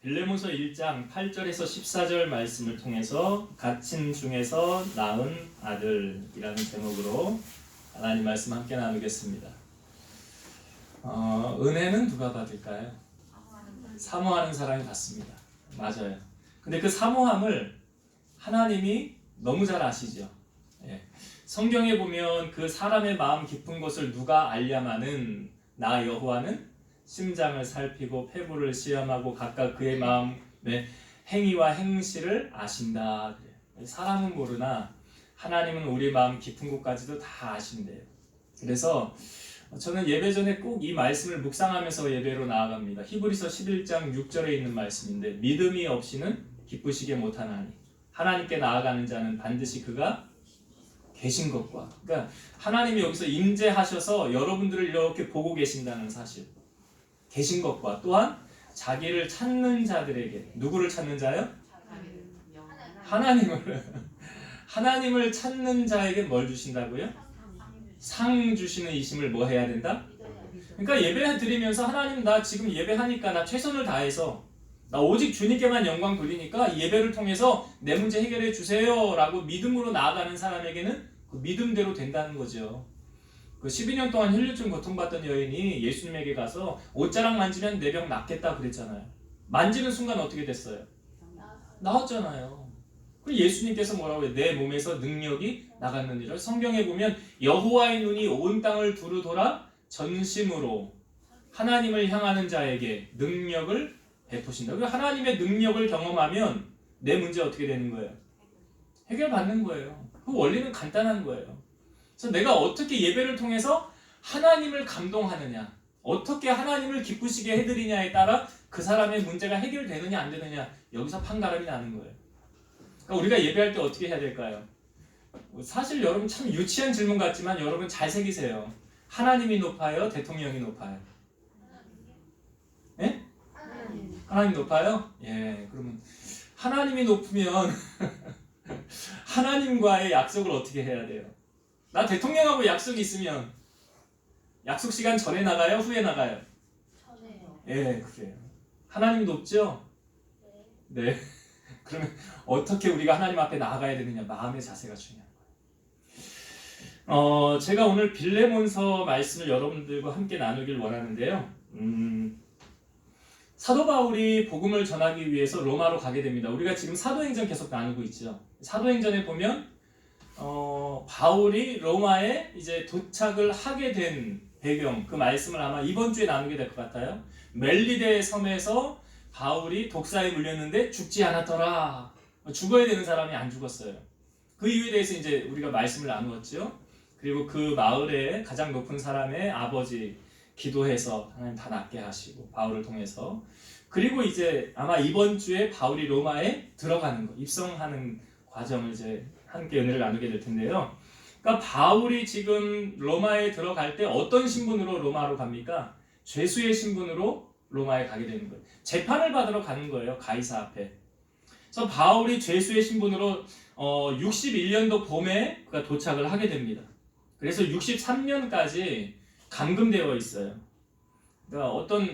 빌레몬서 1장 8절에서 14절 말씀을 통해서 갇힌 중에서 낳은 아들이라는 제목으로 하나님 말씀 함께 나누겠습니다. 은혜는 누가 받을까요? 사모하는 사람이 받습니다. 맞아요. 근데 그 사모함을 하나님이 너무 잘 아시죠. 성경에 보면 그 사람의 마음 깊은 것을 누가 알냐마는 나 여호와는 심장을 살피고 폐부를 시험하고 각각 그의 마음의 행위와 행실을 아신다. 사람은 모르나 하나님은 우리 마음 깊은 곳까지도 다 아신대요. 그래서 저는 예배 전에 꼭 이 말씀을 묵상하면서 예배로 나아갑니다. 히브리서 11장 6절에 있는 말씀인데 믿음이 없이는 기쁘시게 못하나니 하나님께 나아가는 자는 반드시 그가 계신 것과, 그러니까 하나님이 여기서 임재하셔서 여러분들을 이렇게 보고 계신다는 사실, 계신 것과 또한 자기를 찾는 자들에게, 누구를 찾는 자요? 하나님을 찾는 자에게 뭘 주신다고요? 상 주시는 이심을 뭐 해야 된다? 그러니까 예배 드리면서 하나님 나 지금 예배하니까 나 최선을 다해서 나 오직 주님께만 영광 돌리니까 이 예배를 통해서 내 문제 해결해 주세요 라고 믿음으로 나아가는 사람에게는 그 믿음대로 된다는 거죠. 그 12년 동안 혈류증 고통받던 여인이 예수님에게 가서 옷자락 만지면 내 병 낫겠다 그랬잖아요. 만지는 순간 어떻게 됐어요? 나왔잖아요. 그리고 예수님께서 뭐라고 해요? 내 몸에서 능력이 나갔느니라. 성경에 보면 여호와의 눈이 온 땅을 두루 돌아 전심으로 하나님을 향하는 자에게 능력을 베푸신다. 그리고 하나님의 능력을 경험하면 내 문제 어떻게 되는 거예요? 해결받는 거예요. 그 원리는 간단한 거예요. 그래서 내가 어떻게 예배를 통해서 하나님을 감동하느냐, 어떻게 하나님을 기쁘시게 해드리냐에 따라 그 사람의 문제가 해결되느냐 안 되느냐, 여기서 판가름이 나는 거예요. 그러니까 우리가 예배할 때 어떻게 해야 될까요? 사실 여러분 참 유치한 질문 같지만 여러분 잘 새기세요. 하나님이 높아요? 대통령이 높아요? 예? 하나님 높아요? 예, 그러면 하나님이 높으면 하나님과의 약속을 어떻게 해야 돼요? 나 대통령하고 약속이 있으면 약속 시간 전에 나가요? 후에 나가요? 전에요. 예, 그래요. 하나님이 높죠? 네. 그러면 어떻게 우리가 하나님 앞에 나아가야 되느냐? 마음의 자세가 중요한 거예요. 제가 오늘 빌레몬서 말씀을 여러분들과 함께 나누길 원하는데요. 사도 바울이 복음을 전하기 위해서 로마로 가게 됩니다. 우리가 지금 사도행전 계속 나누고 있죠. 사도행전에 보면 바울이 로마에 이제 도착을 하게 된 배경, 그 말씀을 아마 이번 주에 나누게 될 것 같아요. 멜리데 섬에서 바울이 독사에 물렸는데 죽지 않았더라. 죽어야 되는 사람이 안 죽었어요. 그 이유에 대해서 이제 우리가 말씀을 나누었죠. 그리고 그 마을의 가장 높은 사람의 아버지 기도해서 하나님 다 낫게 하시고 바울을 통해서, 그리고 이제 아마 이번 주에 바울이 로마에 들어가는 거, 입성하는 과정을 이제 함께 은혜를 나누게 될 텐데요. 그러니까 바울이 지금 로마에 들어갈 때 어떤 신분으로 로마로 갑니까? 죄수의 신분으로 로마에 가게 되는 거예요. 재판을 받으러 가는 거예요. 가이사 앞에. 그래서 바울이 죄수의 신분으로 61년도 봄에 그가 도착을 하게 됩니다. 그래서 63년까지 감금되어 있어요. 그러니까 어떤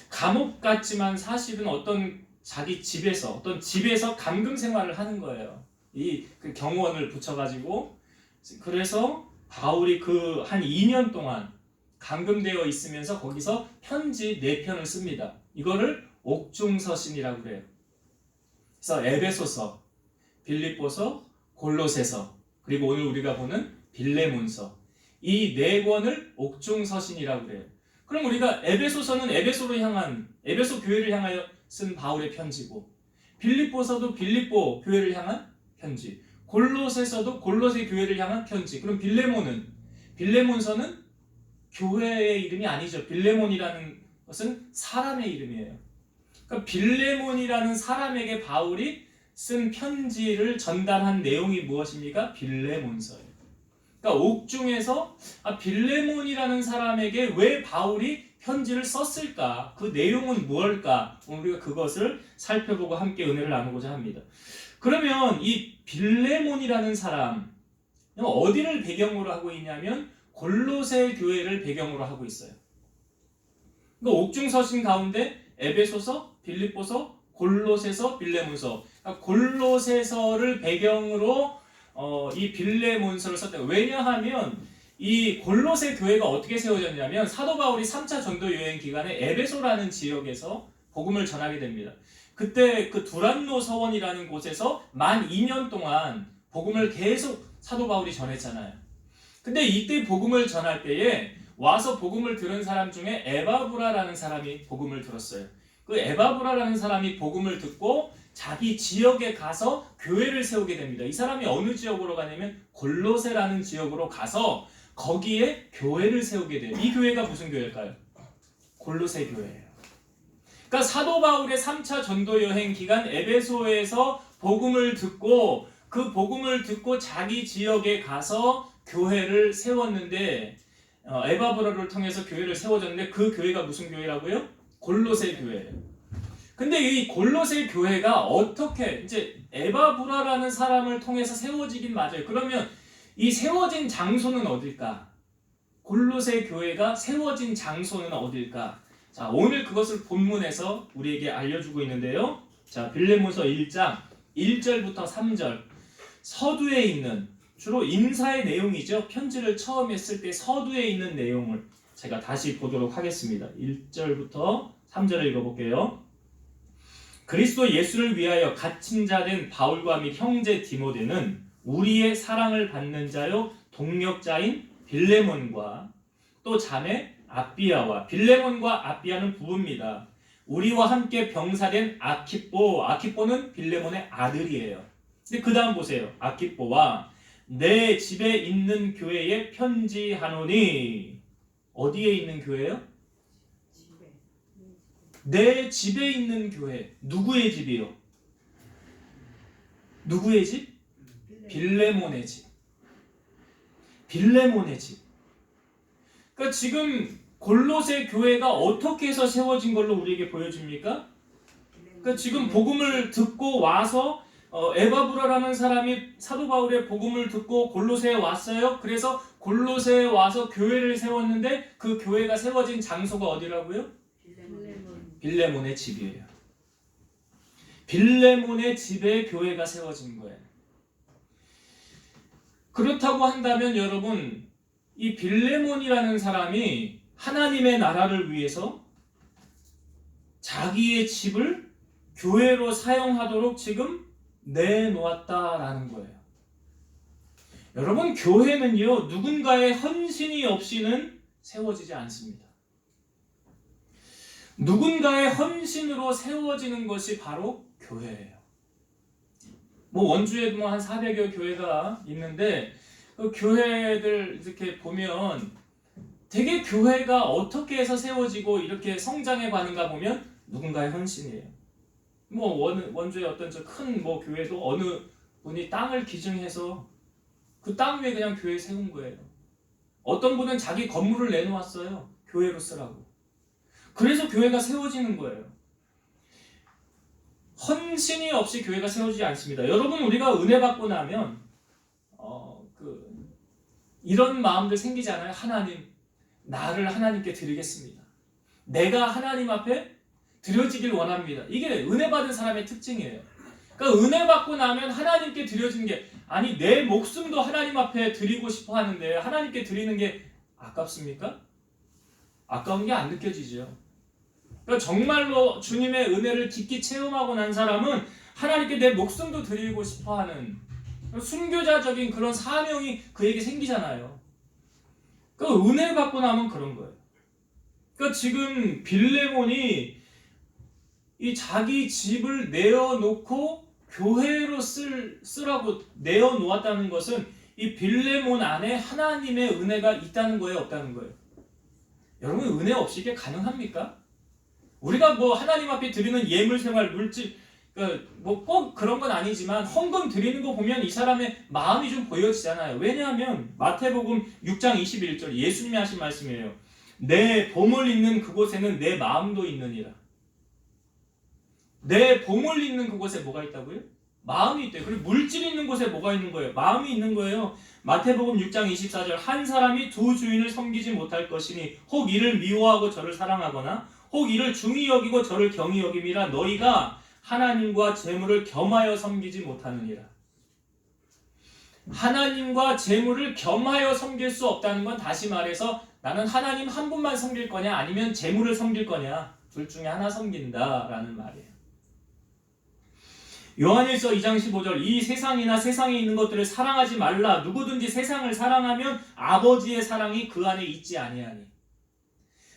감옥 같지만 사실은 어떤 자기 집에서, 어떤 집에서 감금 생활을 하는 거예요. 그 경호원을 붙여가지고. 그래서 바울이 그 한 2년 동안 감금되어 있으면서 거기서 편지 4편을 씁니다. 이거를 옥중서신이라고 그래요. 그래서 에베소서, 빌립보서, 골로새서, 그리고 오늘 우리가 보는 빌레몬서, 이 4권을 옥중서신이라고 그래요. 그럼 우리가 에베소서는 에베소 교회를 향하여 쓴 바울의 편지고, 빌립보서도 빌립보 교회를 향한 편지, 골로새서도 골로새 교회를 향한 편지. 그럼 빌레몬서는 교회의 이름이 아니죠. 빌레몬이라는 것은 사람의 이름이에요. 그러니까 빌레몬이라는 사람에게 바울이 쓴 편지를 전달한 내용이 무엇입니까? 빌레몬서예요. 그러니까 옥중에서 빌레몬이라는 사람에게 왜 바울이 편지를 썼을까? 그 내용은 무엇일까? 우리가 그것을 살펴보고 함께 은혜를 나누고자 합니다. 그러면 이 빌레몬이라는 사람 어디를 배경으로 하고 있냐면 골로새 교회를 배경으로 하고 있어요. 그러니까 옥중서신 가운데 에베소서, 빌립보서, 골로새서, 빌레몬서. 그러니까 골로새서를 배경으로 이 빌레몬서를 썼다. 왜냐하면 이 골로새 교회가 어떻게 세워졌냐면 사도 바울이 3차 전도 여행 기간에 에베소라는 지역에서 복음을 전하게 됩니다. 그때 그 두란노 서원이라는 곳에서 만 2년 동안 복음을 계속 사도 바울이 전했잖아요. 근데 이때 복음을 전할 때에 와서 복음을 들은 사람 중에 에바브라라는 사람이 복음을 들었어요. 그 에바브라라는 사람이 복음을 듣고 자기 지역에 가서 교회를 세우게 됩니다. 이 사람이 어느 지역으로 가냐면 골로새라는 지역으로 가서 거기에 교회를 세우게 돼요. 이 교회가 무슨 교회일까요? 골로새 교회예요. 그러니까 사도 바울의 3차 전도 여행 기간 에베소에서 복음을 듣고 그 복음을 듣고 자기 지역에 가서 교회를 세웠는데 에바브라를 통해서 교회를 세워졌는데 그 교회가 무슨 교회라고요? 골로새 교회예요. 근데 이 골로새 교회가 어떻게 이제 에바브라라는 사람을 통해서 세워지긴 맞아요. 그러면 이 세워진 장소는 어딜까? 골로새 교회가 세워진 장소는 어딜까? 자, 오늘 그것을 본문에서 우리에게 알려주고 있는데요. 자, 빌레몬서 1장 1절부터 3절 서두에 있는 주로 인사의 내용이죠. 편지를 처음 했을 때 서두에 있는 내용을 제가 다시 보도록 하겠습니다. 1절부터 3절을 읽어볼게요. 그리스도 예수를 위하여 갇힌 자 된 바울과 및 형제 디모데는 우리의 사랑을 받는 자요 동력자인 빌레몬과 또 자매 아비아와 빌레몬과 아비아는 부부입니다. 우리와 함께 병사된 아키뽀는 빌레몬의 아들이에요. 근데 그 다음 보세요. 아키뽀와 내 집에 있는 교회에 편지하노니. 어디에 있는 교회요? 내 집에 있는 교회. 누구의 집이요? 누구의 집? 빌레몬의 집. 빌레몬의 집. 그러니까 지금 골로새 교회가 어떻게 해서 세워진 걸로 우리에게 보여줍니까? 그러니까 지금 복음을 듣고 와서 에바브라라는 사람이 사도 바울의 복음을 듣고 골로새에 왔어요. 그래서 골로새에 와서 교회를 세웠는데 그 교회가 세워진 장소가 어디라고요? 빌레몬의 집이에요. 빌레몬의 집에 교회가 세워진 거예요. 그렇다고 한다면 여러분, 이 빌레몬이라는 사람이 하나님의 나라를 위해서 자기의 집을 교회로 사용하도록 지금 내놓았다라는 거예요. 여러분, 교회는요, 누군가의 헌신이 없이는 세워지지 않습니다. 누군가의 헌신으로 세워지는 것이 바로 교회예요. 원주에 한 400여 교회가 있는데 그 교회들 이렇게 보면 되게 교회가 어떻게 해서 세워지고 이렇게 성장해 가는가 보면 누군가의 헌신이에요. 원주의 어떤 큰 교회도 어느 분이 땅을 기증해서 그 땅 위에 그냥 교회 세운 거예요. 어떤 분은 자기 건물을 내놓았어요. 교회로 쓰라고. 그래서 교회가 세워지는 거예요. 헌신이 없이 교회가 세워지지 않습니다. 여러분, 우리가 은혜 받고 나면 이런 마음들 생기지 않아요? 하나님, 나를 하나님께 드리겠습니다. 내가 하나님 앞에 드려지길 원합니다. 이게 은혜 받은 사람의 특징이에요. 그러니까 은혜 받고 나면 하나님께 드려진 게 아니 내 목숨도 하나님 앞에 드리고 싶어 하는데 하나님께 드리는 게 아깝습니까? 아까운 게 안 느껴지죠. 그러니까 정말로 주님의 은혜를 깊이 체험하고 난 사람은 하나님께 내 목숨도 드리고 싶어 하는 순교자적인 그런 사명이 그에게 생기잖아요. 그러니까 은혜 받고 나면 그런 거예요. 그러니까 지금 빌레몬이 이 자기 집을 내어놓고 교회로 쓰라고 내어놓았다는 것은 이 빌레몬 안에 하나님의 은혜가 있다는 거예요, 없다는 거예요? 여러분, 은혜 없이 이게 가능합니까? 우리가 하나님 앞에 드리는 예물 생활, 물질, 꼭 그런 건 아니지만 헌금 드리는 거 보면 이 사람의 마음이 좀 보여지잖아요. 왜냐하면 마태복음 6장 21절 예수님이 하신 말씀이에요. 내 보물 있는 그곳에는 내 마음도 있느니라. 내 보물 있는 그곳에 뭐가 있다고요? 마음이 있대요. 그리고 물질 있는 곳에 뭐가 있는 거예요? 마음이 있는 거예요. 마태복음 6장 24절 한 사람이 두 주인을 섬기지 못할 것이니 혹 이를 미워하고 저를 사랑하거나 혹 이를 중히 여기고 저를 경히 여김이라 너희가 하나님과 재물을 겸하여 섬기지 못하느니라. 하나님과 재물을 겸하여 섬길 수 없다는 건 다시 말해서 나는 하나님 한 분만 섬길 거냐 아니면 재물을 섬길 거냐 둘 중에 하나 섬긴다라는 말이에요. 요한일서 2장 15절 이 세상이나 세상에 있는 것들을 사랑하지 말라. 누구든지 세상을 사랑하면 아버지의 사랑이 그 안에 있지 아니하니.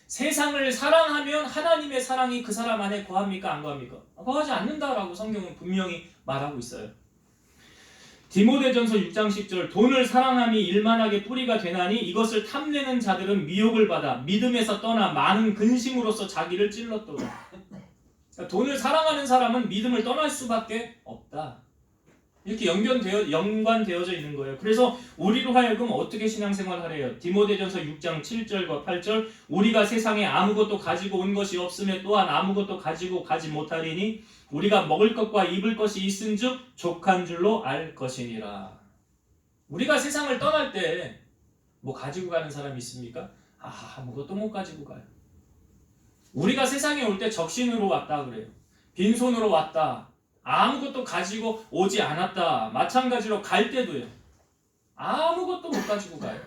세상을 사랑하면 하나님의 사랑이 그 사람 안에 거합니까 안 거합니까? 거하지 않는다라고 성경은 분명히 말하고 있어요. 디모데전서 6장 10절 돈을 사랑함이 일만하게 뿌리가 되나니 이것을 탐내는 자들은 미혹을 받아 믿음에서 떠나 많은 근심으로써 자기를 찔렀도다. 그러니까 돈을 사랑하는 사람은 믿음을 떠날 수밖에 없다. 이렇게 연관되어져 있는 거예요. 그래서 우리로 하여금 어떻게 신앙생활을 하래요? 디모데전서 6장 7절과 8절 우리가 세상에 아무것도 가지고 온 것이 없으며 또한 아무것도 가지고 가지 못하리니 우리가 먹을 것과 입을 것이 있은즉 족한 줄로 알 것이니라. 우리가 세상을 떠날 때 뭐 가지고 가는 사람이 있습니까? 아무것도 못 가지고 가요. 우리가 세상에 올 때 적신으로 왔다 그래요. 빈손으로 왔다. 아무것도 가지고 오지 않았다. 마찬가지로 갈 때도요. 아무것도 못 가지고 가요.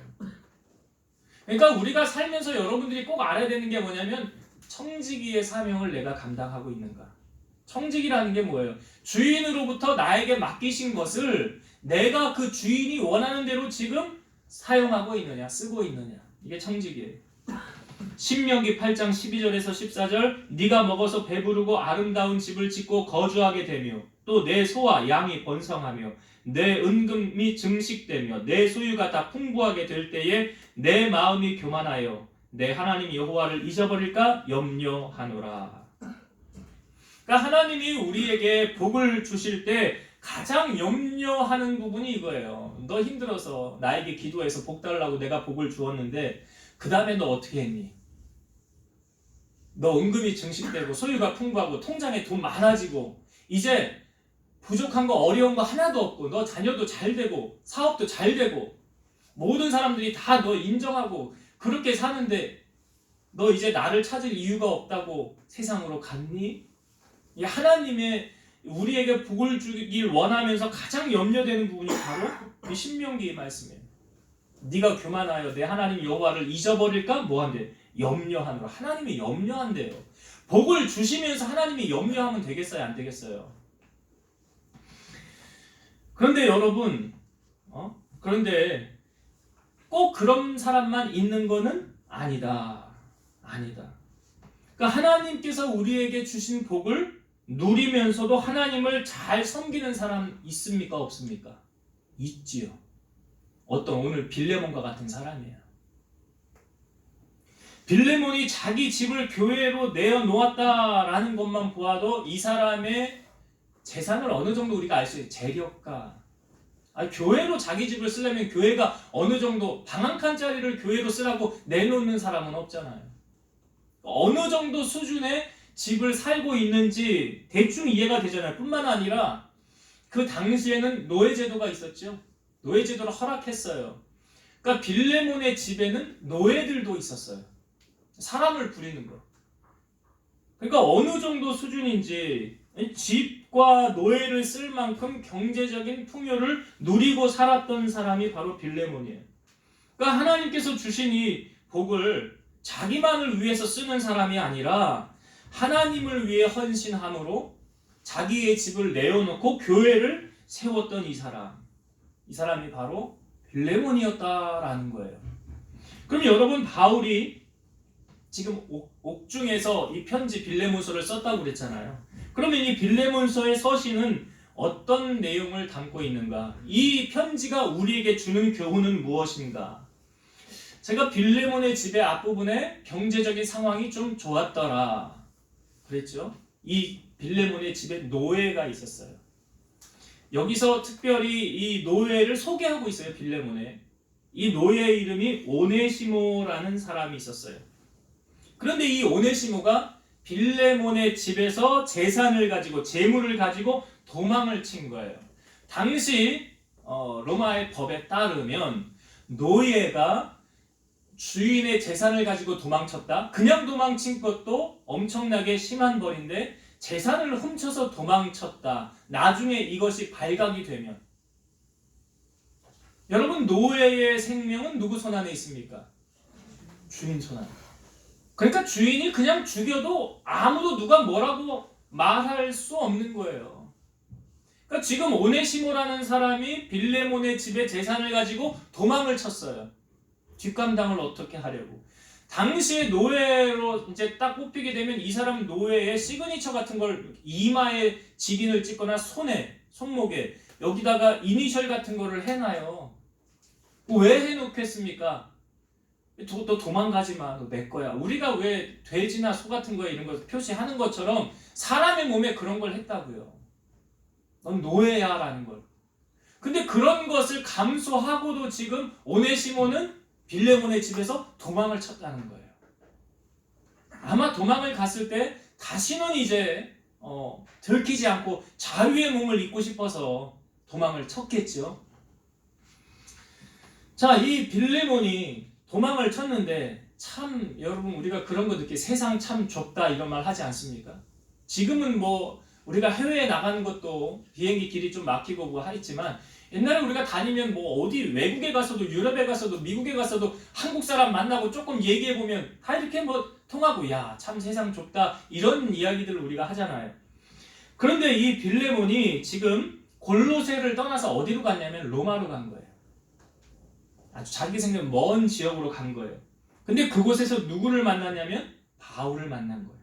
그러니까 우리가 살면서 여러분들이 꼭 알아야 되는 게 뭐냐면 청지기의 사명을 내가 감당하고 있는가. 청지기라는 게 뭐예요? 주인으로부터 나에게 맡기신 것을 내가 그 주인이 원하는 대로 지금 사용하고 있느냐, 쓰고 있느냐. 이게 청지기예요. 신명기 8장 12절에서 14절 네가 먹어서 배부르고 아름다운 집을 짓고 거주하게 되며 또 내 소와 양이 번성하며 내 은금이 증식되며 내 소유가 다 풍부하게 될 때에 내 마음이 교만하여 내 하나님 여호와를 잊어버릴까 염려하노라. 그러니까 하나님이 우리에게 복을 주실 때 가장 염려하는 부분이 이거예요. 너 힘들어서 나에게 기도해서 복 달라고 내가 복을 주었는데 그 다음에 너 어떻게 했니? 너 은금이 증식되고 소유가 풍부하고 통장에 돈 많아지고 이제 부족한 거 어려운 거 하나도 없고 너 자녀도 잘 되고 사업도 잘 되고 모든 사람들이 다 너 인정하고 그렇게 사는데 너 이제 나를 찾을 이유가 없다고 세상으로 갔니? 이 하나님의 우리에게 복을 주길 원하면서 가장 염려되는 부분이 바로 이 신명기의 말씀이에요. 네가 교만하여 내 하나님 여호와를 잊어버릴까? 뭐한대? 염려하노라. 하나님이 염려한대요. 복을 주시면서 하나님이 염려하면 되겠어요? 안 되겠어요? 그런데 여러분, 그런데 꼭 그런 사람만 있는 거는 아니다. 그러니까 하나님께서 우리에게 주신 복을 누리면서도 하나님을 잘 섬기는 사람 있습니까? 없습니까? 있지요. 어떤 오늘 빌레몬과 같은 사람이에요. 빌레몬이 자기 집을 교회로 내어놓았다라는 것만 보아도 이 사람의 재산을 어느 정도 우리가 알 수 있어요. 재력가. 교회로 자기 집을 쓰려면 교회가 어느 정도 방 한 칸짜리를 교회로 쓰라고 내놓는 사람은 없잖아요. 어느 정도 수준의 집을 살고 있는지 대충 이해가 되잖아요. 뿐만 아니라 그 당시에는 노예제도가 있었죠. 노예제도를 허락했어요. 그러니까 빌레몬의 집에는 노예들도 있었어요. 사람을 부리는 거. 그러니까 어느 정도 수준인지 집과 노예를 쓸 만큼 경제적인 풍요를 누리고 살았던 사람이 바로 빌레몬이에요. 그러니까 하나님께서 주신 이 복을 자기만을 위해서 쓰는 사람이 아니라 하나님을 위해 헌신함으로 자기의 집을 내어놓고 교회를 세웠던 이 사람이 바로 빌레몬이었다라는 거예요. 그럼 여러분 바울이 지금 옥중에서 이 편지 빌레몬서를 썼다고 그랬잖아요. 그러면 이 빌레몬서의 서신은 어떤 내용을 담고 있는가? 이 편지가 우리에게 주는 교훈은 무엇인가? 제가 빌레몬의 집의 앞부분에 경제적인 상황이 좀 좋았더라 그랬죠. 이 빌레몬의 집에 노예가 있었어요. 여기서 특별히 이 노예를 소개하고 있어요. 빌레몬에. 이 노예의 이름이 오네시모라는 사람이 있었어요. 그런데 이 오네시모가 빌레몬의 집에서 재산을 가지고 재물을 가지고 도망을 친 거예요. 당시 로마의 법에 따르면 노예가 주인의 재산을 가지고 도망쳤다. 그냥 도망친 것도 엄청나게 심한 벌인데 재산을 훔쳐서 도망쳤다. 나중에 이것이 발각이 되면 여러분 노예의 생명은 누구 손 안에 있습니까? 주인 손 안에. 그러니까 주인이 그냥 죽여도 아무도 누가 뭐라고 말할 수 없는 거예요. 그러니까 지금 오네시모라는 사람이 빌레몬의 집에 재산을 가지고 도망을 쳤어요. 뒷감당을 어떻게 하려고. 당시에 노예로 이제 딱 뽑히게 되면 이 사람 노예의 시그니처 같은 걸 이마에 직인을 찍거나 손에, 손목에 여기다가 이니셜 같은 거를 해놔요. 왜 해놓겠습니까? 너 도망가지 마. 너 내 거야. 우리가 왜 돼지나 소 같은 거에 이런 걸 표시하는 것처럼 사람의 몸에 그런 걸 했다고요. 넌 노예야 라는 걸. 근데 그런 것을 감수하고도 지금 오네시모는 빌레몬의 집에서 도망을 쳤다는 거예요. 아마 도망을 갔을 때 다시는 이제 들키지 않고 자유의 몸을 입고 싶어서 도망을 쳤겠죠. 자, 이 빌레몬이 도망을 쳤는데 참 여러분 우리가 그런 거 듣기 세상 참 좁다 이런 말 하지 않습니까? 지금은 뭐 우리가 해외에 나가는 것도 비행기 길이 좀 막히고 뭐 하겠지만 옛날에 우리가 다니면 뭐 어디 외국에 가서도 유럽에 가서도 미국에 가서도 한국 사람 만나고 조금 얘기해 보면 다 이렇게 뭐 통하고 야, 참 세상 좁다 이런 이야기들을 우리가 하잖아요. 그런데 이 빌레몬이 지금 골로새를 떠나서 어디로 갔냐면 로마로 간 거예요. 아주 자기 생각 먼 지역으로 간 거예요. 근데 그곳에서 누구를 만났냐면 바울을 만난 거예요.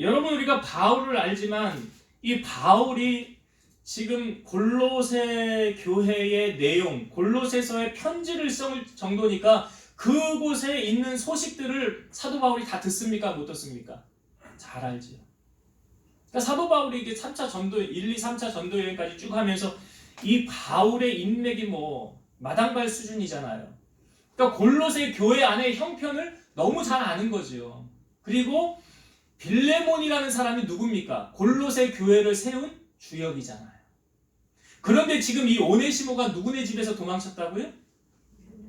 여러분 우리가 바울을 알지만 이 바울이 지금 골로새 교회의 내용, 골로새서의 편지를 쓸 정도니까 그곳에 있는 소식들을 사도 바울이 다 듣습니까? 못 듣습니까? 잘 알지요. 그러니까 사도 바울이 이게 3차 전도, 1, 2, 3차 전도 여행까지 쭉 하면서 이 바울의 인맥이 뭐 마당발 수준이잖아요. 그러니까 골로새 교회 안의 형편을 너무 잘 아는 거죠. 그리고 빌레몬이라는 사람이 누굽니까? 골로새 교회를 세운 주역이잖아요. 그런데 지금 이 오네시모가 누구네 집에서 도망쳤다고요?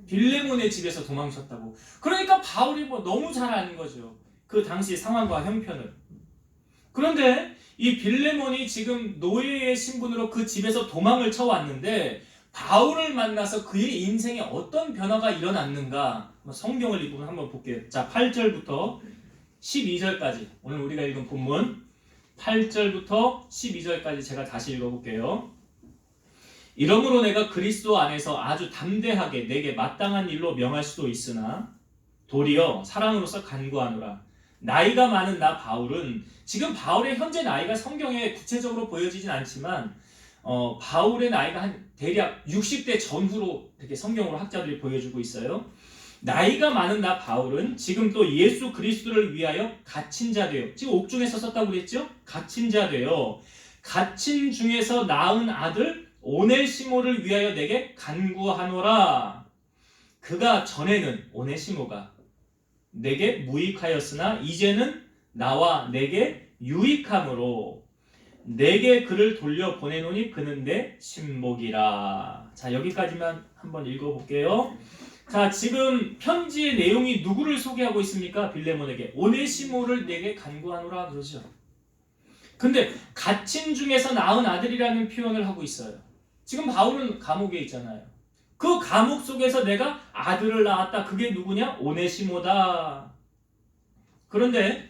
빌레몬의 집에서 도망쳤다고. 그러니까 바울이 뭐 너무 잘 아는 거죠. 그 당시 상황과 형편을. 그런데 이 빌레몬이 지금 노예의 신분으로 그 집에서 도망을 쳐왔는데 바울을 만나서 그의 인생에 어떤 변화가 일어났는가 성경을 이 부분 한번 볼게요. 자, 8절부터 12절까지 오늘 우리가 읽은 본문 8절부터 12절까지 제가 다시 읽어볼게요. 이러므로 내가 그리스도 안에서 아주 담대하게 내게 마땅한 일로 명할 수도 있으나 도리어 사랑으로서 간구하노라. 나이가 많은 나 바울은 지금 바울의 현재 나이가 성경에 구체적으로 보여지진 않지만 바울의 나이가 한 대략 60대 전후로 이렇게 성경으로 학자들이 보여주고 있어요. 나이가 많은 나 바울은 지금 또 예수 그리스도를 위하여 갇힌 자 되어, 지금 옥중에서 썼다고 그랬죠? 갇힌 자 되어 갇힌 중에서 낳은 아들 오네시모를 위하여 내게 간구하노라. 그가 전에는 오네시모가 내게 무익하였으나 이제는 나와 내게 유익함으로 내게 그를 돌려보내노니 그는 내 신복이라. 자, 여기까지만 한번 읽어볼게요. 자, 지금 편지의 내용이 누구를 소개하고 있습니까? 빌레몬에게 오네시모를 내게 간구하노라 그러죠. 근데 갇힌 중에서 낳은 아들이라는 표현을 하고 있어요. 지금 바울은 감옥에 있잖아요. 그 감옥 속에서 내가 아들을 낳았다. 그게 누구냐? 오네시모다. 그런데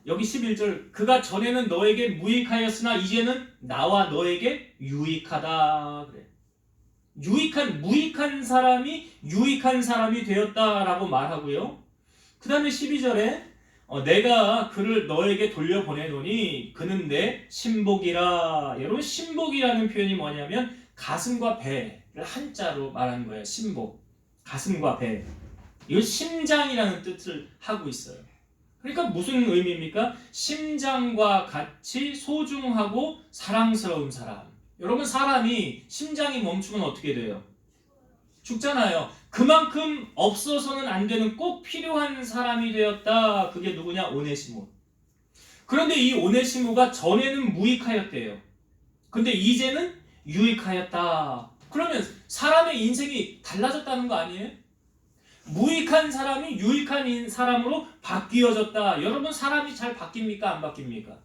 여기 11절 그가 전에는 너에게 무익하였으나 이제는 나와 너에게 유익하다. 그래. 무익한 사람이 유익한 사람이 되었다라고 말하고요. 그 다음에 12절에 내가 그를 너에게 돌려보내노니 그는 내 신복이라. 여러분 신복이라는 표현이 뭐냐면 가슴과 배를 한자로 말하는 거예요. 신복. 가슴과 배. 이건 심장이라는 뜻을 하고 있어요. 그러니까 무슨 의미입니까? 심장과 같이 소중하고 사랑스러운 사람. 여러분 사람이 심장이 멈추면 어떻게 돼요? 죽잖아요. 그만큼 없어서는 안 되는 꼭 필요한 사람이 되었다. 그게 누구냐? 오네시모. 그런데 이 오네시모가 전에는 무익하였대요. 근데 이제는 유익하였다. 그러면 사람의 인생이 달라졌다는 거 아니에요? 무익한 사람이 유익한 사람으로 바뀌어졌다. 여러분, 사람이 잘 바뀝니까? 안 바뀝니까?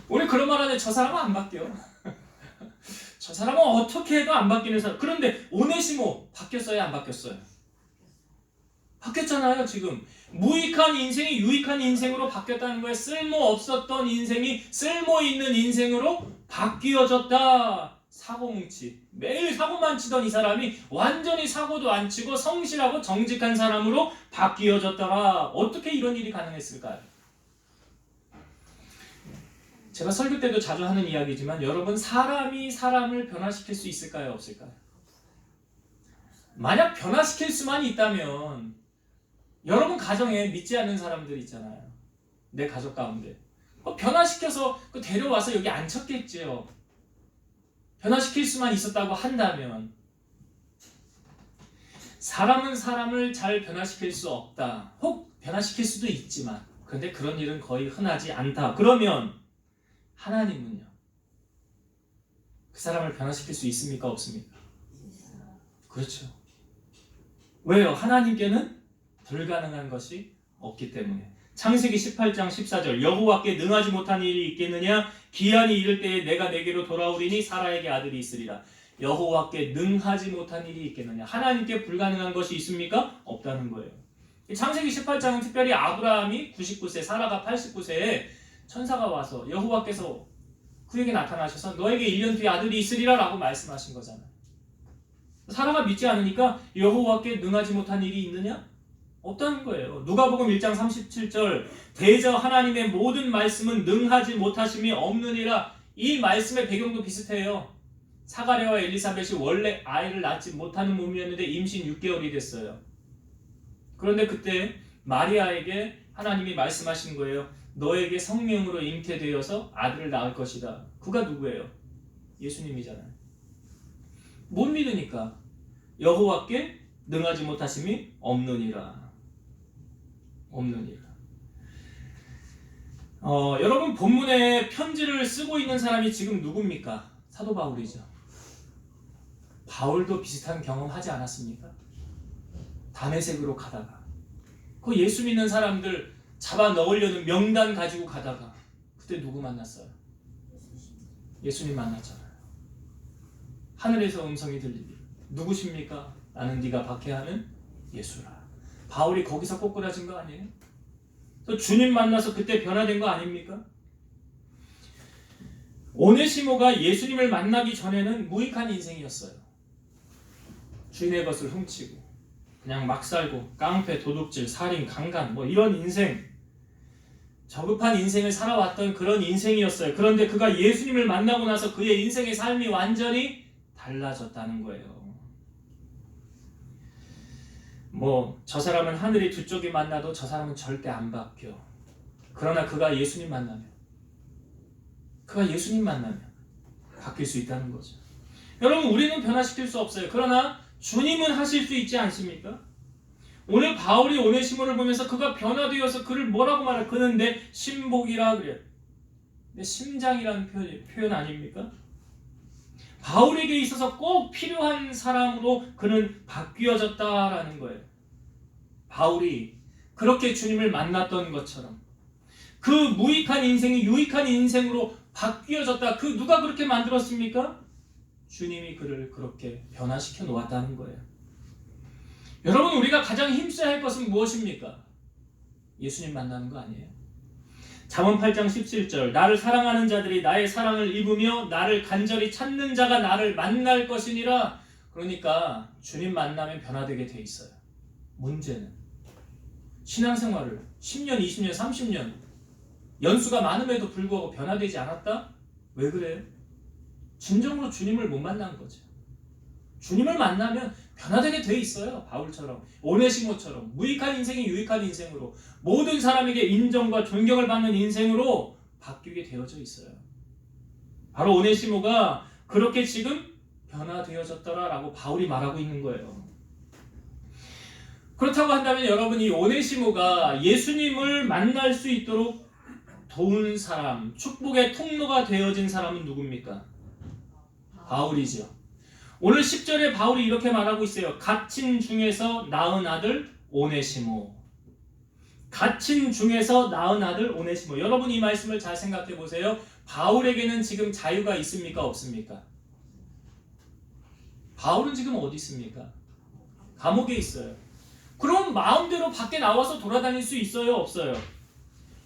우리 그런 말 하는데 저 사람은 안 바뀌어. 저 사람은 어떻게 해도 안 바뀌는 사람. 그런데 오네시모 바뀌었어요? 안 바뀌었어요? 바뀌었잖아요. 지금 무익한 인생이 유익한 인생으로 바뀌었다는 거예요. 쓸모없었던 인생이 쓸모있는 인생으로 바뀌어졌다. 사고뭉치, 매일 사고만 치던 이 사람이 완전히 사고도 안 치고 성실하고 정직한 사람으로 바뀌어졌더라. 어떻게 이런 일이 가능했을까요? 제가 설교 때도 자주 하는 이야기지만 여러분, 사람이 사람을 변화시킬 수 있을까요? 없을까요? 만약 변화시킬 수만 있다면 여러분 가정에 믿지 않는 사람들 있잖아요. 내 가족 가운데 변화시켜서 데려와서 여기 앉혔겠지요. 변화시킬 수만 있었다고 한다면. 사람은 사람을 잘 변화시킬 수 없다. 혹 변화시킬 수도 있지만 그런데 그런 일은 거의 흔하지 않다. 그러면 하나님은요? 그 사람을 변화시킬 수 있습니까? 없습니까? 그렇죠. 왜요? 하나님께는 불가능한 것이 없기 때문에. 창세기 18장 14절 여호와께 능하지 못한 일이 있겠느냐? 기한이 이를 때에 내가 내게로 돌아오리니 사라에게 아들이 있으리라. 여호와께 능하지 못한 일이 있겠느냐? 하나님께 불가능한 것이 있습니까? 없다는 거예요. 창세기 18장은 특별히 아브라함이 99세, 사라가 89세에 천사가 와서 여호와께서 그에게 나타나셔서 너에게 1년 뒤에 아들이 있으리라 라고 말씀하신 거잖아요. 사라가 믿지 않으니까 여호와께 능하지 못한 일이 있느냐? 없다는 거예요. 누가복음 1장 37절 대저 하나님의 모든 말씀은 능하지 못하심이 없느니라. 이 말씀의 배경도 비슷해요. 사가랴와 엘리사벳이 원래 아이를 낳지 못하는 몸이었는데 임신 6개월이 됐어요. 그런데 그때 마리아에게 하나님이 말씀하신 거예요. 너에게 성령으로 잉태되어서 아들을 낳을 것이다. 그가 누구예요? 예수님이잖아요. 못 믿으니까 여호와께 능하지 못하심이 없느니라. 여러분, 본문에 편지를 쓰고 있는 사람이 지금 누굽니까? 사도 바울이죠. 바울도 비슷한 경험 하지 않았습니까? 다메섹으로 가다가 그 예수 믿는 사람들 잡아 넣으려는 명단 가지고 가다가 그때 누구 만났어요? 예수님 만났잖아요. 하늘에서 음성이 들리니 누구십니까? 나는 네가 박해하는 예수라. 바울이 거기서 꼬꾸라진 거 아니에요? 또 주님 만나서 그때 변화된 거 아닙니까? 오네시모가 예수님을 만나기 전에는 무익한 인생이었어요. 주인의 것을 훔치고 그냥 막 살고 깡패, 도둑질, 살인, 강간 이런 인생, 저급한 인생을 살아왔던 그런 인생이었어요. 그런데 그가 예수님을 만나고 나서 그의 인생의 삶이 완전히 달라졌다는 거예요. 저 사람은 하늘이 두 쪽이 만나도 저 사람은 절대 안 바뀌어. 그러나 그가 예수님 만나면 바뀔 수 있다는 거죠. 여러분, 우리는 변화시킬 수 없어요. 그러나 주님은 하실 수 있지 않습니까? 오늘 바울이 오네시모를 보면서 그가 변화되어서 그를 뭐라고 말해? 그는 내 신복이라 그래요. 내 심장이라는 표현 아닙니까? 바울에게 있어서 꼭 필요한 사람으로 그는 바뀌어졌다라는 거예요. 바울이 그렇게 주님을 만났던 것처럼 그 무익한 인생이 유익한 인생으로 바뀌어졌다. 누가 그렇게 만들었습니까? 주님이 그를 그렇게 변화시켜 놓았다는 거예요. 여러분, 우리가 가장 힘써야 할 것은 무엇입니까? 예수님 만나는 거 아니에요? 잠언 8장 17절 나를 사랑하는 자들이 나의 사랑을 입으며 나를 간절히 찾는 자가 나를 만날 것이니라. 그러니까 주님 만나면 변화되게 돼 있어요. 문제는 신앙생활을 10년, 20년, 30년 연수가 많음에도 불구하고 변화되지 않았다? 왜 그래요? 진정으로 주님을 못 만난 거죠. 주님을 만나면 변화되게 돼 있어요. 바울처럼, 오네시모처럼 무익한 인생이 유익한 인생으로, 모든 사람에게 인정과 존경을 받는 인생으로 바뀌게 되어져 있어요. 바로 오네시모가 그렇게 지금 변화되어졌더라라고 바울이 말하고 있는 거예요. 그렇다고 한다면 여러분, 이 오네시모가 예수님을 만날 수 있도록 도운 사람, 축복의 통로가 되어진 사람은 누굽니까? 바울이죠. 오늘 10절에 바울이 이렇게 말하고 있어요. 갇힌 중에서 낳은 아들 오네시모. 갇힌 중에서 낳은 아들 오네시모. 여러분 이 말씀을 잘 생각해 보세요. 바울에게는 지금 자유가 있습니까? 없습니까? 바울은 지금 어디 있습니까? 감옥에 있어요. 그럼 마음대로 밖에 나와서 돌아다닐 수 있어요? 없어요?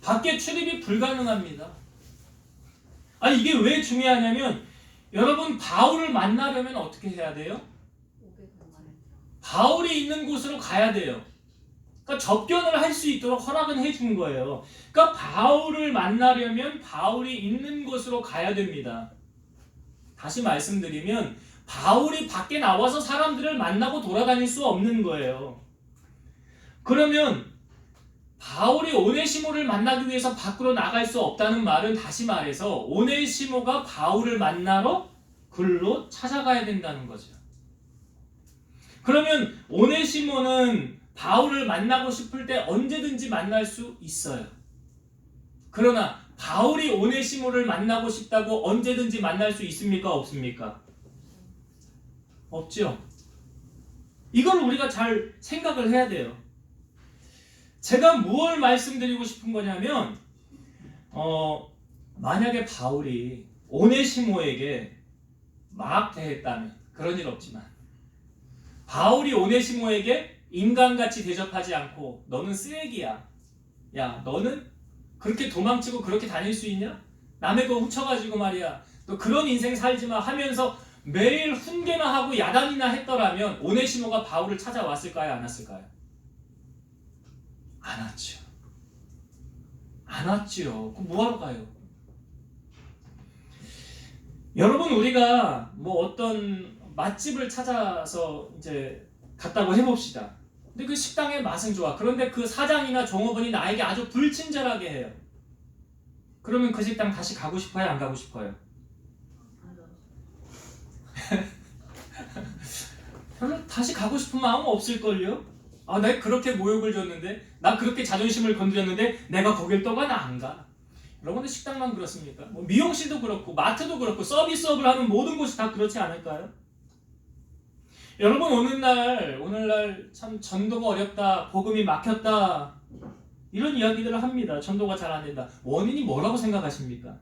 밖에 출입이 불가능합니다. 아니 이게 왜 중요하냐면 여러분 바울을 만나려면 어떻게 해야 돼요? 바울이 있는 곳으로 가야 돼요. 그러니까 접견을 할 수 있도록 허락은 해준 거예요. 그러니까 바울을 만나려면 바울이 있는 곳으로 가야 됩니다. 다시 말씀드리면 바울이 밖에 나와서 사람들을 만나고 돌아다닐 수 없는 거예요. 그러면 바울이 오네시모를 만나기 위해서 밖으로 나갈 수 없다는 말은 다시 말해서 오네시모가 바울을 만나러 글로 찾아가야 된다는 거죠. 그러면 오네시모는 바울을 만나고 싶을 때 언제든지 만날 수 있어요. 그러나 바울이 오네시모를 만나고 싶다고 언제든지 만날 수 있습니까? 없습니까? 없죠. 이걸 우리가 잘 생각을 해야 돼요. 제가 무엇을 말씀드리고 싶은 거냐면 만약에 바울이 오네시모에게 막 대했다면 그런 일 없지만 바울이 오네시모에게 인간같이 대접하지 않고 너는 쓰레기야. 야 너는 그렇게 도망치고 그렇게 다닐 수 있냐? 남의 거 훔쳐가지고 말이야. 너 그런 인생 살지마 하면서 매일 훈계나 하고 야단이나 했더라면 오네시모가 바울을 찾아왔을까요? 안 왔을까요? 안 왔죠. 안 왔죠. 그럼 뭐하러 가요? 여러분 우리가 뭐 어떤 맛집을 찾아서 이제 갔다고 해봅시다. 근데 그 식당의 맛은 좋아. 그런데 그 사장이나 종업원이 나에게 아주 불친절하게 해요. 그러면 그 식당 다시 가고 싶어요? 안 가고 싶어요? 별로 다시 가고 싶은 마음은 없을걸요? 아, 내가 그렇게 모욕을 줬는데, 나 그렇게 자존심을 건드렸는데 내가 거길 또 가나 안 가? 여러분들 식당만 그렇습니까? 뭐 미용실도 그렇고 마트도 그렇고 서비스업을 하는 모든 곳이 다 그렇지 않을까요? 여러분 오늘날 참 전도가 어렵다, 복음이 막혔다 이런 이야기들을 합니다. 전도가 잘 안 된다. 원인이 뭐라고 생각하십니까?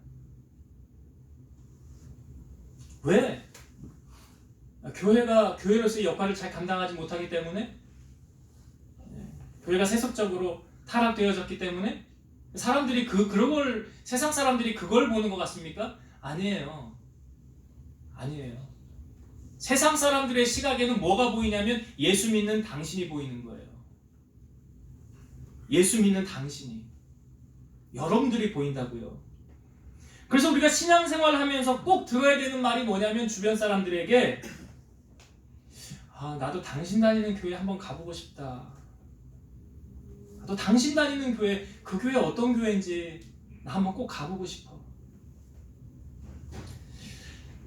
왜? 교회가 교회로서의 역할을 잘 감당하지 못하기 때문에? 교회가 세속적으로 타락되어졌기 때문에? 사람들이 세상 사람들이 그걸 보는 것 같습니까? 아니에요. 아니에요. 세상 사람들의 시각에는 뭐가 보이냐면 예수 믿는 당신이 보이는 거예요. 예수 믿는 당신이. 여러분들이 보인다고요. 그래서 우리가 신앙생활을 하면서 꼭 들어야 되는 말이 뭐냐면 주변 사람들에게 나도 당신 다니는 교회 한번 가보고 싶다. 나도 당신 다니는 교회, 그 교회 어떤 교회인지 나 한번 꼭 가보고 싶어.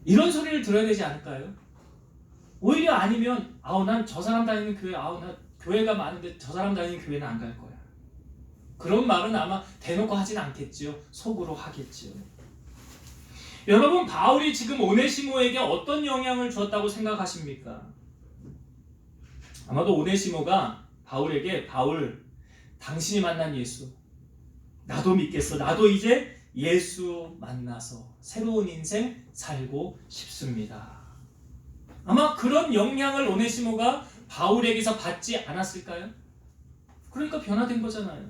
이런 소리를 들어야 되지 않을까요? 오히려 아니면 난 저 사람 다니는 교회, 나 교회가 많은데 저 사람 다니는 교회는 안 갈 거야. 그런 말은 아마 대놓고 하진 않겠지요. 속으로 하겠지요. 여러분 바울이 지금 오네시모에게 어떤 영향을 줬다고 생각하십니까? 아마도 오네시모가 바울에게 바울 당신이 만난 예수 나도 믿겠어. 나도 이제 예수 만나서 새로운 인생 살고 싶습니다. 아마 그런 영향을 오네시모가 바울에게서 받지 않았을까요? 그러니까 변화된 거잖아요.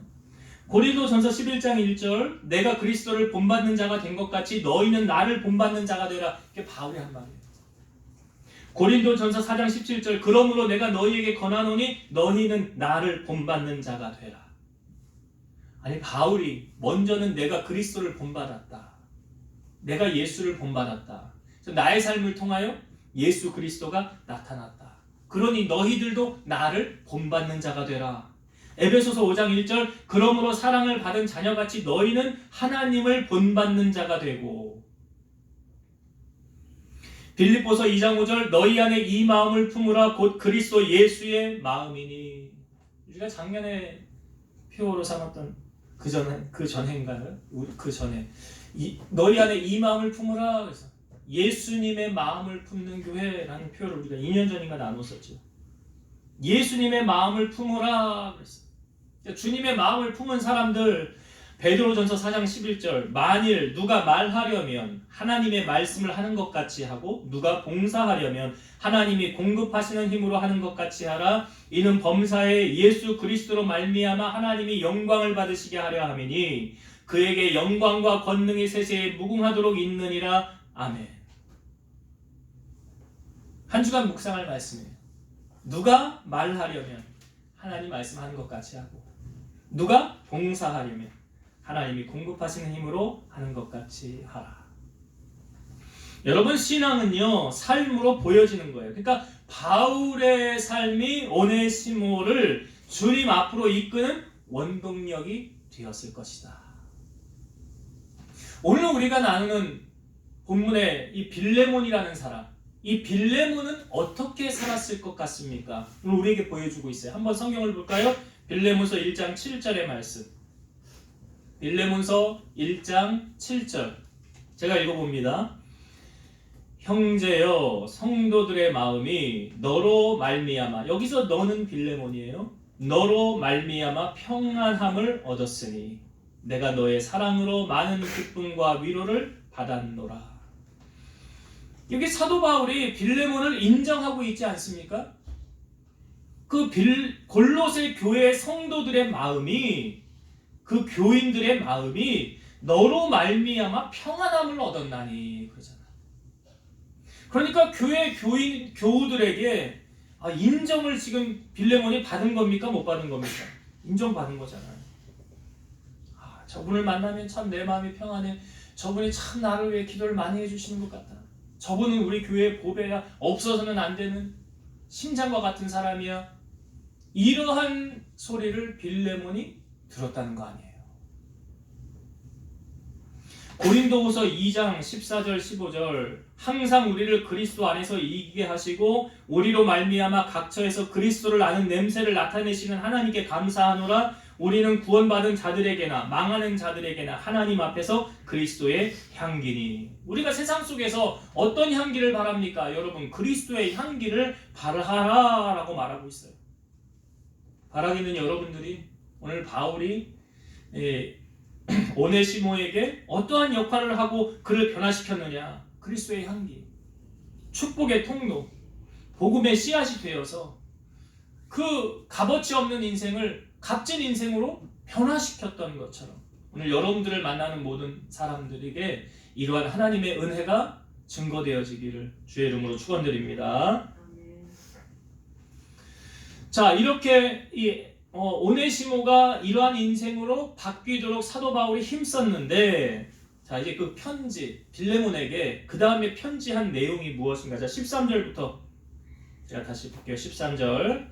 고린도전서 11장 1절 내가 그리스도를 본받는 자가 된 것 같이 너희는 나를 본받는 자가 되라. 이게 바울이 한 말이에요. 고린도전서 4장 17절 그러므로 내가 너희에게 권하노니 너희는 나를 본받는 자가 되라. 아니 바울이 먼저는 내가 그리스도를 본받았다. 내가 예수를 본받았다. 나의 삶을 통하여 예수 그리스도가 나타났다. 그러니 너희들도 나를 본받는 자가 되라. 에베소서 5장 1절 그러므로 사랑을 받은 자녀같이 너희는 하나님을 본받는 자가 되고 빌립보서 2장 5절 너희 안에 이 마음을 품으라 곧 그리스도 예수의 마음이니. 우리가 작년에 표어로 삼았던 그 전해인가요? 그 전에 너희 안에 이 마음을 품으라. 그래서 예수님의 마음을 품는 교회라는 표현을 우리가 2년 전인가 나눴었죠. 예수님의 마음을 품으라 그랬어요. 주님의 마음을 품은 사람들, 베드로전서 4장 11절, 만일 누가 말하려면 하나님의 말씀을 하는 것 같이 하고 누가 봉사하려면 하나님이 공급하시는 힘으로 하는 것 같이 하라. 이는 범사에 예수 그리스도로 말미암아 하나님이 영광을 받으시게 하려 함이니 그에게 영광과 권능이 세세에 무궁하도록 있느니라. 아멘. 한 주간 묵상할 말씀이에요. 누가 말하려면 하나님 말씀하는 것 같이 하고 누가 봉사하려면 하나님이 공급하시는 힘으로 하는 것 같이 하라. 여러분, 신앙은요 삶으로 보여지는 거예요. 그러니까 바울의 삶이 오네시모를 주님 앞으로 이끄는 원동력이 되었을 것이다. 오늘 우리가 나누는 본문의 이 빌레몬이라는 사람, 이 빌레몬은 어떻게 살았을 것 같습니까? 오늘 우리에게 보여주고 있어요. 한번 성경을 볼까요? 빌레몬서 1장 7절의 말씀. 빌레몬서 1장 7절. 제가 읽어봅니다. 형제여, 성도들의 마음이 너로 말미암아, 여기서 너는 빌레몬이에요. 너로 말미암아 평안함을 얻었으니 내가 너의 사랑으로 많은 기쁨과 위로를 받았노라. 여기 사도 바울이 빌레몬을 인정하고 있지 않습니까? 그 골로새 교회 성도들의 마음이, 그 교인들의 마음이 너로 말미암아 평안함을 얻었나니 그러잖아. 그러니까 교회 교우들에게 인정을 지금 빌레몬이 받은 겁니까? 못 받은 겁니까? 인정받은 거잖아요. 저분을 만나면 참 내 마음이 평안해. 저분이 참 나를 위해 기도를 많이 해주시는 것 같다. 저분은 우리 교회의 보배야. 없어서는 안 되는 심장과 같은 사람이야. 이러한 소리를 빌레몬이 들었다는 거 아니에요. 고린도후서 2장 14절 15절 항상 우리를 그리스도 안에서 이기게 하시고 우리로 말미암아 각처에서 그리스도를 아는 냄새를 나타내시는 하나님께 감사하노라. 우리는 구원받은 자들에게나 망하는 자들에게나 하나님 앞에서 그리스도의 향기니. 우리가 세상 속에서 어떤 향기를 바랍니까? 여러분, 그리스도의 향기를 바라라 라고 말하고 있어요. 바라기는 여러분들이 오늘 바울이 오네시모에게 어떠한 역할을 하고 그를 변화시켰느냐. 그리스도의 향기, 축복의 통로, 복음의 씨앗이 되어서 그 값어치 없는 인생을 값진 인생으로 변화시켰던 것처럼 오늘 여러분들을 만나는 모든 사람들에게 이러한 하나님의 은혜가 증거되어지기를 주의 이름으로 축원드립니다. 자, 이렇게 오네시모가 이러한 인생으로 바뀌도록 사도 바울이 힘썼는데, 자, 이제 그 편지, 빌레몬에게 그 다음에 편지한 내용이 무엇인가? 자, 13절부터 제가 다시 볼게요. 13절.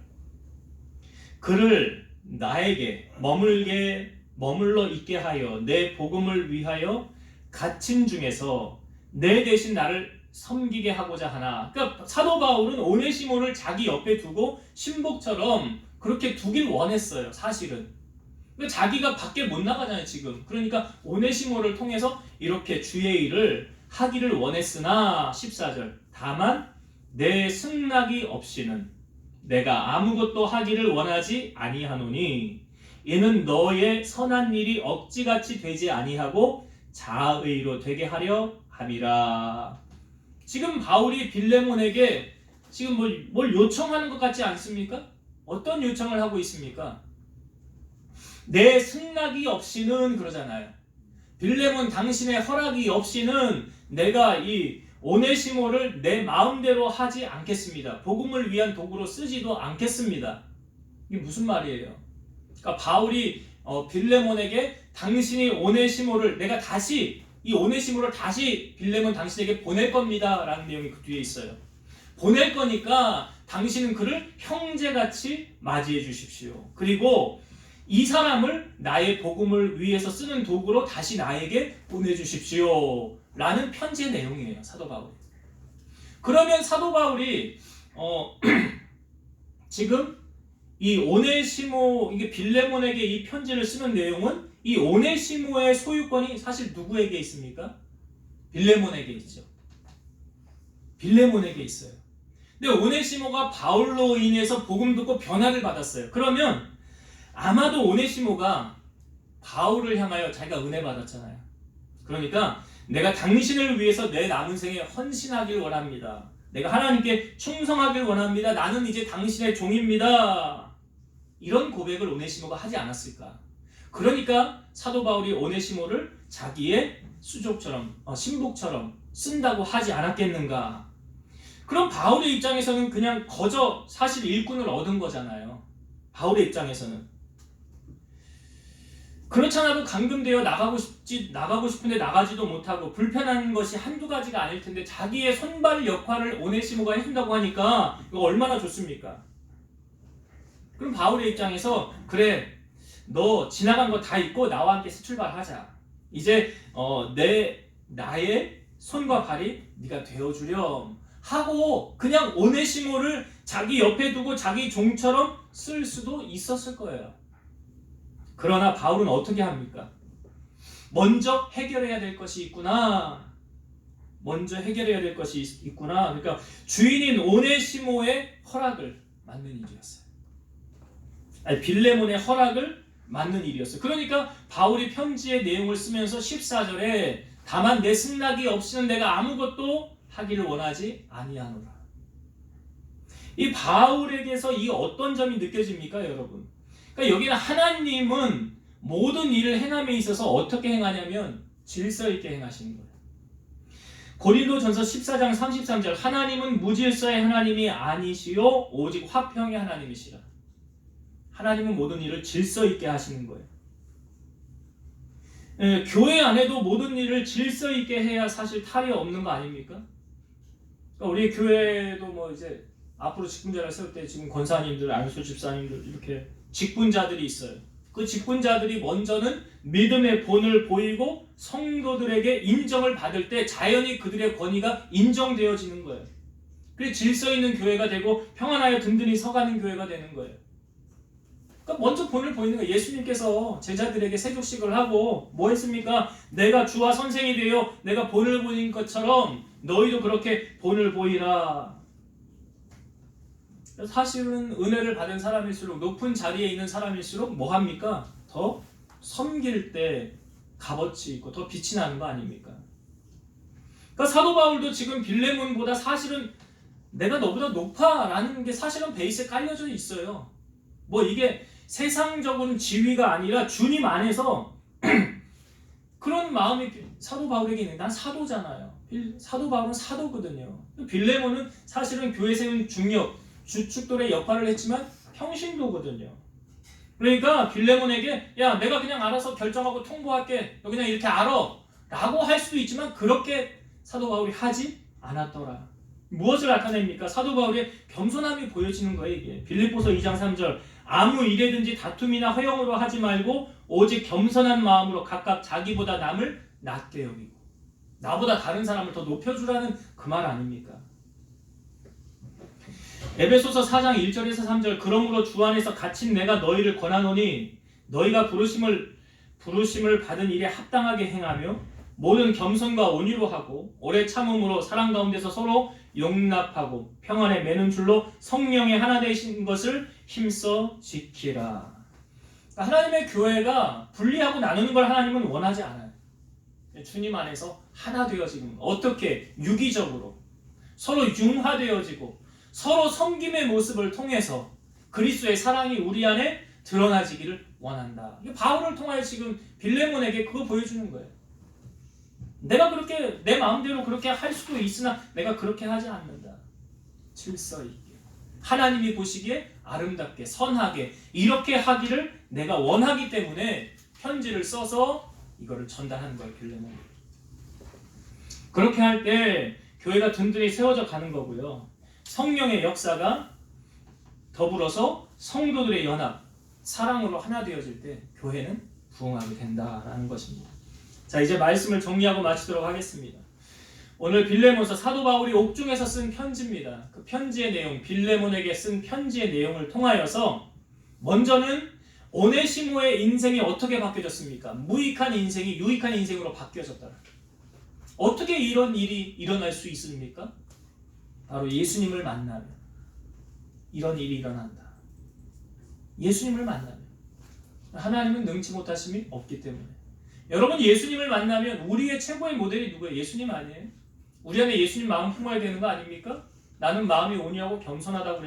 그를 나에게 머물러 있게 하여 내 복음을 위하여 갇힌 중에서 내 대신 나를 섬기게 하고자 하나. 그러니까 사도 바울은 오네시모를 자기 옆에 두고 신복처럼 그렇게 두길 원했어요. 사실은. 그러니까 자기가 밖에 못 나가잖아요 지금. 그러니까 오네시모를 통해서 이렇게 주의 일을 하기를 원했으나 14절. 다만 내 승낙이 없이는 내가 아무것도 하기를 원하지 아니하노니 이는 너의 선한 일이 억지같이 되지 아니하고 자의로 되게 하려 함이라. 지금 바울이 빌레몬에게 지금 뭘 요청하는 것 같지 않습니까? 어떤 요청을 하고 있습니까? 내 승낙이 없이는 그러잖아요. 빌레몬, 당신의 허락이 없이는 내가 이 오네시모를 내 마음대로 하지 않겠습니다. 복음을 위한 도구로 쓰지도 않겠습니다. 이게 무슨 말이에요? 그러니까 바울이 빌레몬에게 당신이 오네시모를 내가 다시 이 오네시모를 다시 빌레몬 당신에게 보낼 겁니다 라는 내용이 그 뒤에 있어요. 보낼 거니까 당신은 그를 형제같이 맞이해 주십시오. 그리고 이 사람을 나의 복음을 위해서 쓰는 도구로 다시 나에게 보내주십시오 라는 편지의 내용이에요. 사도 바울이. 그러면 사도 바울이 지금 이 오네시모, 이게 빌레몬에게 이 편지를 쓰는 내용은 이 오네시모의 소유권이 사실 누구에게 있습니까? 빌레몬에게 있죠. 빌레몬에게 있어요. 근데 오네시모가 바울로 인해서 복음 듣고 변화를 받았어요. 그러면 아마도 오네시모가 바울을 향하여 자기가 은혜 받았잖아요. 그러니까 내가 당신을 위해서 내 남은 생에 헌신하길 원합니다. 내가 하나님께 충성하길 원합니다. 나는 이제 당신의 종입니다. 이런 고백을 오네시모가 하지 않았을까? 그러니까 사도 바울이 오네시모를 자기의 수족처럼, 신복처럼 쓴다고 하지 않았겠는가? 그럼 바울의 입장에서는 그냥 거저 사실 일꾼을 얻은 거잖아요. 바울의 입장에서는. 그렇잖아도 감금되어 나가고 싶은데 나가지도 못하고 불편한 것이 한두 가지가 아닐 텐데 자기의 손발 역할을 오네시모가 해준다고 하니까 이거 얼마나 좋습니까? 그럼 바울의 입장에서 그래, 너 지나간 거 다 잊고 나와 함께 새 출발하자. 이제 나의 손과 발이 네가 되어주렴 하고 그냥 오네시모를 자기 옆에 두고 자기 종처럼 쓸 수도 있었을 거예요. 그러나 바울은 어떻게 합니까? 먼저 해결해야 될 것이 있구나. 그러니까 주인인 오네시모의 허락을 맞는 일이었어요. 빌레몬의 허락을 맞는 일이었어요. 그러니까 바울이 편지의 내용을 쓰면서 14절에 다만 내 승낙이 없이는 내가 아무것도 하기를 원하지 아니하노라. 이 바울에게서 이 어떤 점이 느껴집니까, 여러분? 그러니까 여기는 하나님은 모든 일을 행함에 있어서 어떻게 행하냐면 질서 있게 행하시는 거예요. 고린도전서 14장 33절 하나님은 무질서의 하나님이 아니시요 오직 화평의 하나님이시라. 하나님은 모든 일을 질서 있게 하시는 거예요. 교회 안에도 모든 일을 질서 있게 해야 사실 탈이 없는 거 아닙니까? 그러니까 우리 교회도 이제 앞으로 직분자를 세울 때 지금 권사님들, 안수 집사님들 이렇게 직분자들이 있어요. 그 직분자들이 먼저는 믿음의 본을 보이고 성도들에게 인정을 받을 때 자연히 그들의 권위가 인정되어지는 거예요. 그래서 질서 있는 교회가 되고 평안하여 든든히 서가는 교회가 되는 거예요. 그러니까 먼저 본을 보이는 거예요. 예수님께서 제자들에게 세족식을 하고 뭐 했습니까? 내가 주와 선생이 되어 내가 본을 보인 것처럼 너희도 그렇게 본을 보이라. 사실은 은혜를 받은 사람일수록 높은 자리에 있는 사람일수록 뭐 합니까? 더 섬길 때 값어치 있고 더 빛이 나는 거 아닙니까? 그러니까 사도 바울도 지금 빌레몬보다 사실은 내가 너보다 높아 라는 게 사실은 베이스에 깔려져 있어요. 이게 세상적인 지위가 아니라 주님 안에서 그런 마음이 사도 바울에게 있는데 난 사도잖아요. 사도 바울은 사도거든요. 빌레몬은 사실은 교회 세운 중력 주축돌의 역할을 했지만 평신도거든요. 그러니까 빌레몬에게 야 내가 그냥 알아서 결정하고 통보할게 너 그냥 이렇게 알아 라고 할 수도 있지만 그렇게 사도 바울이 하지 않았더라. 무엇을 나타냅니까? 사도 바울의 겸손함이 보여지는 거예요. 이게 빌립보서 2장 3절 아무 일에든지 다툼이나 허영으로 하지 말고 오직 겸손한 마음으로 각각 자기보다 남을 낮게 여기고 나보다 다른 사람을 더 높여주라는 그 말 아닙니까? 에베소서 4장 1절에서 3절 그러므로 주 안에서 갇힌 내가 너희를 권하노니 너희가 부르심을 받은 일에 합당하게 행하며 모든 겸손과 온유로 하고 오래 참음으로 사랑 가운데서 서로 용납하고 평안에 매는 줄로 성령의 하나 되신 것을 힘써 지키라. 하나님의 교회가 분리하고 나누는 걸 하나님은 원하지 않아요. 주님 안에서 하나 되어지는 거. 어떻게? 유기적으로 서로 융화되어지고 서로 섬김의 모습을 통해서 그리스도의 사랑이 우리 안에 드러나지기를 원한다. 바울을 통하여 지금 빌레몬에게 그거 보여주는 거예요. 내가 그렇게 내 마음대로 그렇게 할 수도 있으나 내가 그렇게 하지 않는다. 질서 있게 하나님이 보시기에 아름답게 선하게 이렇게 하기를 내가 원하기 때문에 편지를 써서 이거를 전달하는 거예요. 빌레몬. 그렇게 할 때 교회가 든든히 세워져 가는 거고요. 성령의 역사가 더불어서 성도들의 연합, 사랑으로 하나 되어질 때 교회는 부흥하게 된다라는 것입니다. 자, 이제 말씀을 정리하고 마치도록 하겠습니다. 오늘 빌레몬서 사도 바울이 옥중에서 쓴 편지입니다. 그 편지의 내용, 빌레몬에게 쓴 편지의 내용을 통하여서 먼저는 오네시모의 인생이 어떻게 바뀌어졌습니까? 무익한 인생이 유익한 인생으로 바뀌어졌다. 어떻게 이런 일이 일어날 수 있습니까? 바로 예수님을 만나면 이런 일이 일어난다. 예수님을 만나면 하나님은 능치 못하심이 없기 때문에 여러분 예수님을 만나면 우리의 최고의 모델이 누구예요? 예수님 아니에요? 우리 안에 예수님 마음 품어야 되는 거 아닙니까? 나는 마음이 온유하고 겸손하다고